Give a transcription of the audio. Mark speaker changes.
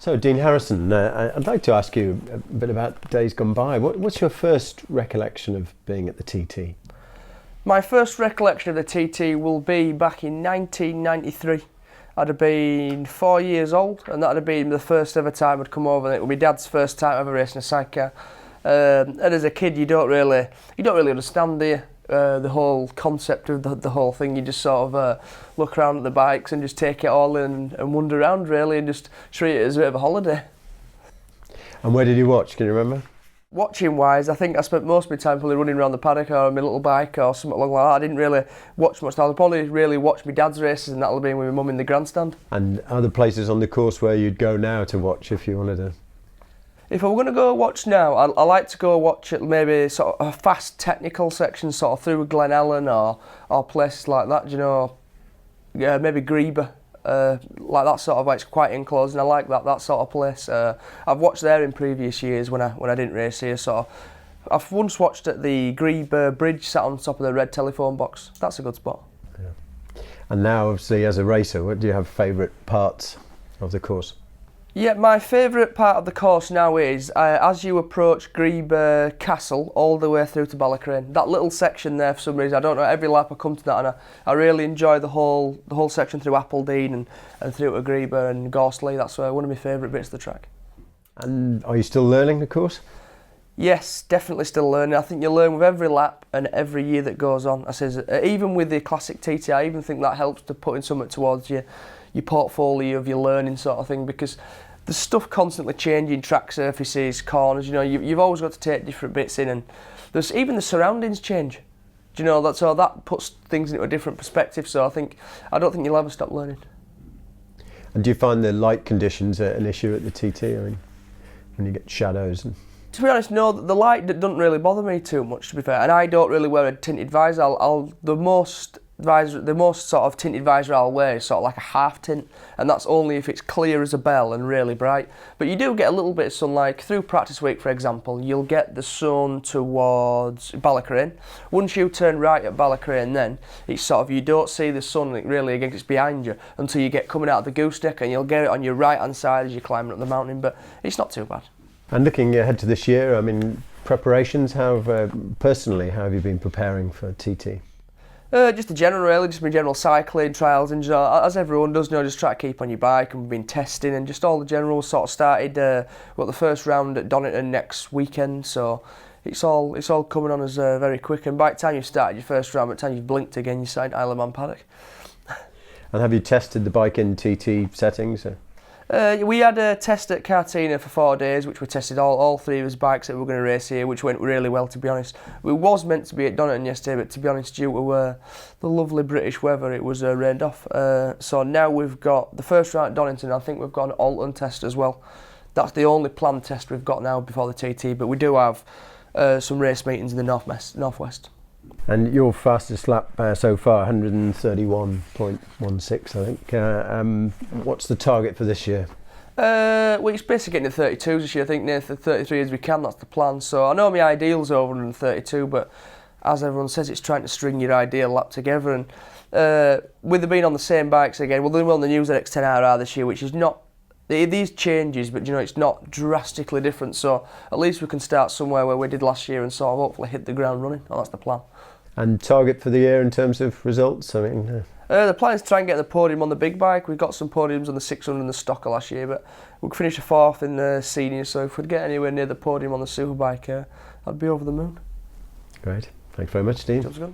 Speaker 1: So, Dean Harrison, I'd like to ask you a bit about days gone by. What's your first recollection of being at the TT?
Speaker 2: My first recollection of the TT will be back in 1993. I'd have been 4 years old, and that'd have been the first ever time I'd come over. And it was my dad's first time ever racing a sidecar. And as a kid, you don't really understand the whole concept of the whole thing. You just sort of look around at the bikes and just take it all in and wander around really, and just treat it as a bit of a holiday.
Speaker 1: And where did you watch? Can you remember?
Speaker 2: Watching wise, I think I spent most of my time probably running around the paddock or on my little bike or something along like that. I didn't really watch much. I'll probably really watch my dad's races, and that'll be with my mum in the grandstand.
Speaker 1: And other places on the course where you'd go now to watch if you wanted to?
Speaker 2: If I were going to go watch now, I like to go watch it maybe sort of a fast technical section, sort of through Glen Ellen or places like that, you know, maybe Greba, like that sort of, it's quite enclosed, and I like that sort of place. I've watched there in previous years when I didn't race here, so I've once watched at the Greba Bridge, sat on top of the red telephone box. That's a good spot.
Speaker 1: Yeah. And now, obviously, as a racer, what do you have favourite parts of the course?
Speaker 2: Yeah, my favourite part of the course now is as you approach Grebe Castle all the way through to Ballacrane. That little section there, for some reason, I don't know, every lap I come to that, and I really enjoy the whole section through Appledene and through to Grebe and Gorsley. That's one of my favourite bits of the track. And
Speaker 1: are you still learning the course?
Speaker 2: Yes, definitely still learning. I think you learn with every lap and every year that goes on. I says even with the classic TT, I even think that helps to put in something towards your portfolio of your learning sort of thing, because there's stuff constantly changing, track surfaces, corners, you know, you've always got to take different bits in, and there's even the surroundings change. Do you know, that puts things into a different perspective, so I don't think you'll ever stop learning.
Speaker 1: And do you find the light conditions an issue at the TT? I mean, when you get shadows?
Speaker 2: To be honest, no, the light doesn't really bother me too much, to be fair, and I don't really wear a tinted visor. The most sort of tinted visor I'll wear is sort of like a half tint, and that's only if it's clear as a bell and really bright. But you do get a little bit of sunlight through practice week, for example. You'll get the sun towards Ballacrane. Once you turn right at Ballacrane, then it's sort of, you don't see the sun really against, it's behind you until you get coming out of the gooseneck, and you'll get it on your right hand side as you're climbing up the mountain. But it's not too bad. And
Speaker 1: looking ahead to this year, I mean, preparations, personally, how have you been preparing for TT?
Speaker 2: Just the general, really, just my general cycling trials, and as everyone does, just try to keep on your bike, and we've been testing, and just all the general sort of started. We've got the first round at Donington next weekend, so it's all coming on us very quick. And by the time you've started your first round, by the time you've blinked again, you're signed Isle of Man paddock.
Speaker 1: And have you tested the bike in TT settings?
Speaker 2: We had a test at Cartina for 4 days, which we tested all three of his bikes that we were going to race here, which went really well, to be honest. We was meant to be at Donington yesterday, but to be honest, due to the lovely British weather, it was rained off. So now we've got the first round at Donington. I think we've got an Alton test as well. That's the only planned test we've got now before the TT, but we do have some race meetings in the northwest.
Speaker 1: And your fastest lap so far, 131.16, I think. What's the target for this year?
Speaker 2: Well, it's basically getting to 32s this year. I think near the 33 as we can, that's the plan. So I know my ideal's over 132, but as everyone says, it's trying to string your ideal lap together. And with it being on the same bikes again, well, they're on the new ZX10RR this year, which is not, these changes, but it's not drastically different. So at least we can start somewhere where we did last year and sort of hopefully hit the ground running. Oh, that's the plan.
Speaker 1: And target for the year in terms of results? I mean,
Speaker 2: the plan is to try and get the podium on the big bike. We've got some podiums on the 600 and the Stocker last year, but we finished a 4th in the senior, so if we'd get anywhere near the podium on the superbike, I'd be over the moon.
Speaker 1: Great. Thanks very much, Dean.
Speaker 2: Sounds good.